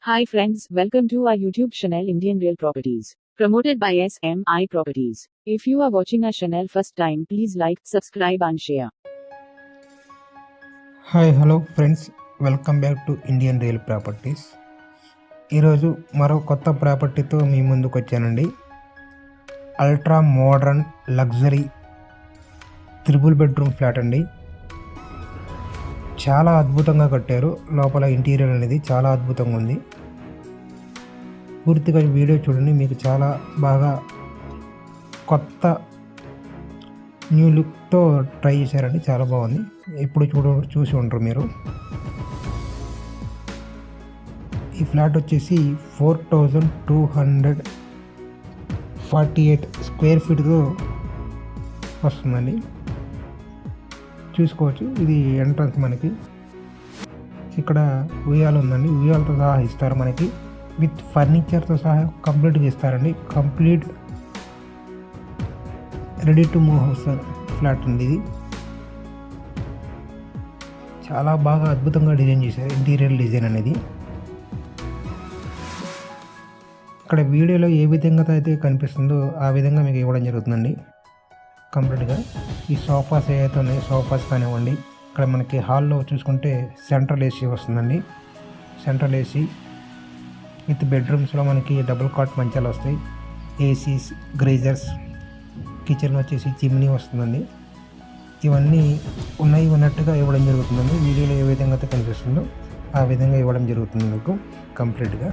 Hi friends, welcome to our YouTube channel Indian Real Properties, promoted by SMI Properties. If you are watching our channel first time, please like, subscribe and share. Hi hello friends, welcome back to Indian real properties. ఈరోజు మరో కొత్త ప్రాపర్టీతో మీ ముందుకు వచ్చానండి. Ultra modern luxury triple bedroom flat అండి. చాలా అద్భుతంగా కట్టారు. లోపల ఇంటీరియర్ అనేది చాలా అద్భుతంగా ఉంది. పూర్తిగా వీడియో చూడండి, మీకు చాలా బాగా కొత్త న్యూ లుక్తో ట్రై చేశారండి. చాలా బాగుంది. ఇప్పుడు చూసి ఉంటారు మీరు. ఈ ఫ్లాట్ వచ్చేసి 4248 స్క్వేర్ ఫీట్తో వస్తుందండి. చూసుకోవచ్చు, ఇది ఎంట్రన్స్. మనకి ఇక్కడ ఉయ్యాల ఉందండి. ఉయ్యాలతో సహా ఇస్తారు మనకి, విత్ ఫర్నిచర్తో సహా కంప్లీట్గా ఇస్తారండి. Complete ready to move house flat ఉంది ఇది. చాలా బాగా అద్భుతంగా డిజైన్ చేశారు ఇంటీరియర్ డిజైన్ అనేది. ఇక్కడ వీడియోలో ఏ విధంగా అయితే కనిపిస్తుందో ఆ విధంగా మీకు ఇవ్వడం జరుగుతుందండి కంప్లీట్గా. ఈ సోఫాస్ ఏవైతే ఉన్నాయో సోఫాస్ కానివ్వండి. ఇక్కడ మనకి హాల్లో చూసుకుంటే సెంట్రల్ ఏసీ వస్తుందండి. సెంట్రల్ ఏసీ విత్ బెడ్రూమ్స్లో మనకి డబుల్ కాట్ మంచాలు వస్తాయి. ఏసీస్, గ్రేజర్స్, కిచెన్ వచ్చేసి చిమ్నీ వస్తుందండి. ఇవన్నీ ఉన్నట్టుగా ఇవ్వడం జరుగుతుందండి. వీడియోలో ఏ విధంగా అయితే కనిపిస్తుందో ఆ విధంగా ఇవ్వడం జరుగుతుంది మీకు కంప్లీట్గా.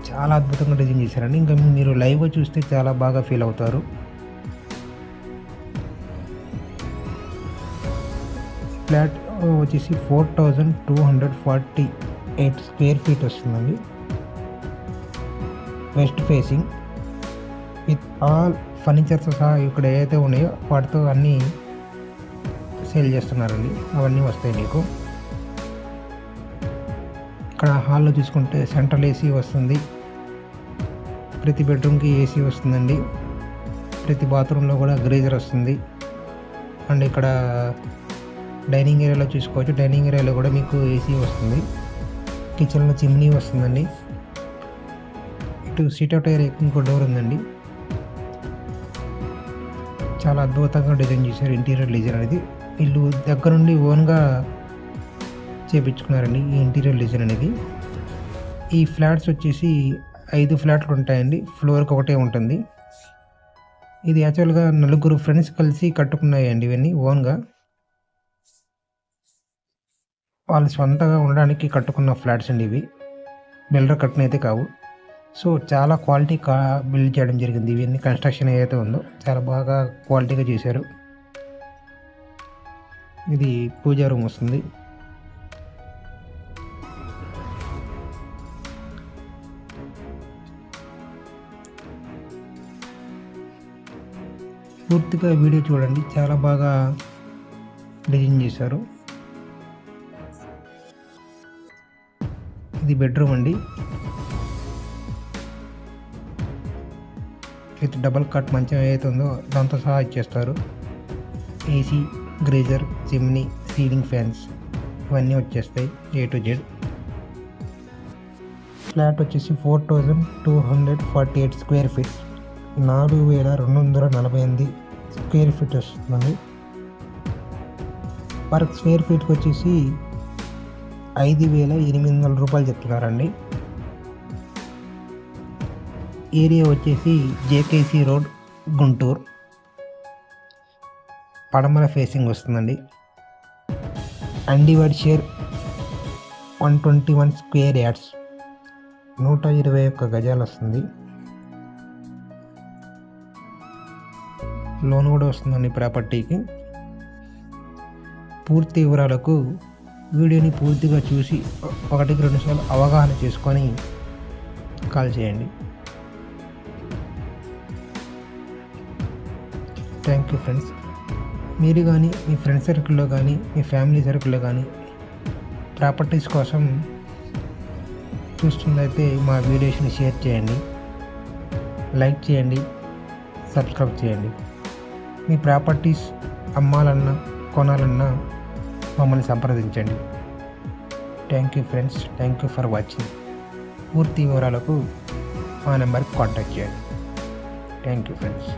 చాలా అద్భుతంగా డిజైన్ చేశారండి. ఇంకా మీరు లైవ్గా చూస్తే చాలా బాగా ఫీల్ అవుతారు. ఫ్లాట్ వచ్చేసి 4248 స్క్వేర్ ఫీట్ వస్తుందండి. West facing with all furnitures సహా ఇక్కడ ఏదైతే ఉన్నాయో వాటితో అన్నీ సేల్ చేస్తున్నారండి. అవన్నీ వస్తాయి మీకు. ఇక్కడ హాల్లో చూసుకుంటే సెంట్రల్ ఏసీ వస్తుంది. ప్రతి బెడ్రూమ్కి ఏసీ వస్తుందండి. ప్రతి బాత్రూంలో కూడా గ్రేజర్ వస్తుంది. అండ్ ఇక్కడ డైనింగ్ ఏరియాలో చూసుకోవచ్చు. డైనింగ్ ఏరియాలో కూడా మీకు ఏసీ వస్తుంది. కిచెన్లో చిమ్నీ వస్తుందండి. ఇటు సిట్అవుట్ ఏరియా ఇంకో డోర్ ఉందండి. చాలా అద్భుతంగా డిజైన్ చేశారు ఇంటీరియర్ డిజైన్ అనేది. వీళ్ళు దగ్గర నుండి ఓన్గా చేపించుకున్నారండి ఈ ఇంటీరియర్ డిజైన్ అనేది. ఈ ఫ్లాట్స్ వచ్చేసి 5 ఫ్లాట్లు ఉంటాయండి. ఫ్లోర్కి ఒకటే ఉంటుంది. ఇది యాక్చువల్గా 4 ఫ్రెండ్స్ కలిసి కట్టుకున్నాయండి ఇవన్నీ ఓన్గా. వాళ్ళు స్వంతంగా ఉండడానికి కట్టుకున్న ఫ్లాట్స్ అండి ఇవి. బిల్డర్ కట్టిన అయితే కావు. సో చాలా క్వాలిటీ బిల్డ్ చేయడం జరిగింది. ఇవన్నీ కన్స్ట్రక్షన్ ఏదైతే ఉందో చాలా బాగా క్వాలిటీగా చేశారు. ఇది పూజా రూమ్ వస్తుంది. పూర్తిగా వీడియో చూడండి, చాలా బాగా డిజైన్ చేశారు. ఇది బెడ్రూమ్ అండి. విత్ డబల్ కట్ మంచం ఏదైతే ఉందో దాంతో సహా ఇచ్చేస్తారు. ఏసీ, గ్రేజర్, చిమ్నీ, సీలింగ్ ఫ్యాన్స్ ఇవన్నీ వచ్చేస్తాయి A to Z. ఫ్లాట్ వచ్చేసి 4248 స్క్వేర్ ఫీట్స్, 4248 స్క్వేర్ ఫీట్ వస్తుందండి. పర్ స్క్వేర్ ఫీట్కి వచ్చేసి 5800 రూపాయలు చెప్తున్నారండి. ఏరియా వచ్చేసి JKC రోడ్, గుంటూరు. పడమర ఫేసింగ్ వస్తుందండి. అన్డివైడ్ షేర్ 121 స్క్వేర్ యార్డ్స్, 121 గజాలు వస్తుంది. లోన్ కూడా వస్తుందండి ప్రాపర్టీకి. పూర్తి వివరాలకు వీడియోని పూర్తిగా చూసి 1-2 సార్లు అవగాహన చేసుకొని కాల్ చేయండి. Thank you friends. మీరు కానీ మీ ఫ్రెండ్ సర్కిల్లో కానీ మీ ఫ్యామిలీ సర్కిల్లో కానీ ప్రాపర్టీస్ కోసం చూస్తున్నైతే మా వీడియోస్ని షేర్ చేయండి, లైక్ చేయండి, సబ్స్క్రైబ్ చేయండి. మీ ప్రాపర్టీస్ అమ్మాలన్నా కొనాలన్నా మమ్మల్ని సంప్రదించండి. Thank you friends, thank you for watching. పూర్తి వివరాలకు మా నెంబర్కి కాంటాక్ట్ చేయండి. Thank you friends.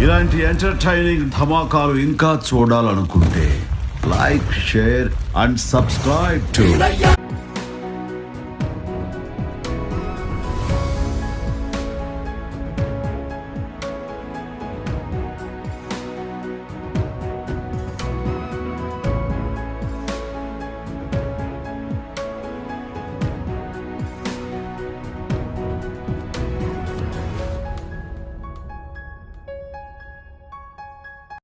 ఇలాంటి ఎంటర్టైనింగ్ ధమాకాలు ఇంకా చూడాలనుకుంటే like, share and subscribe to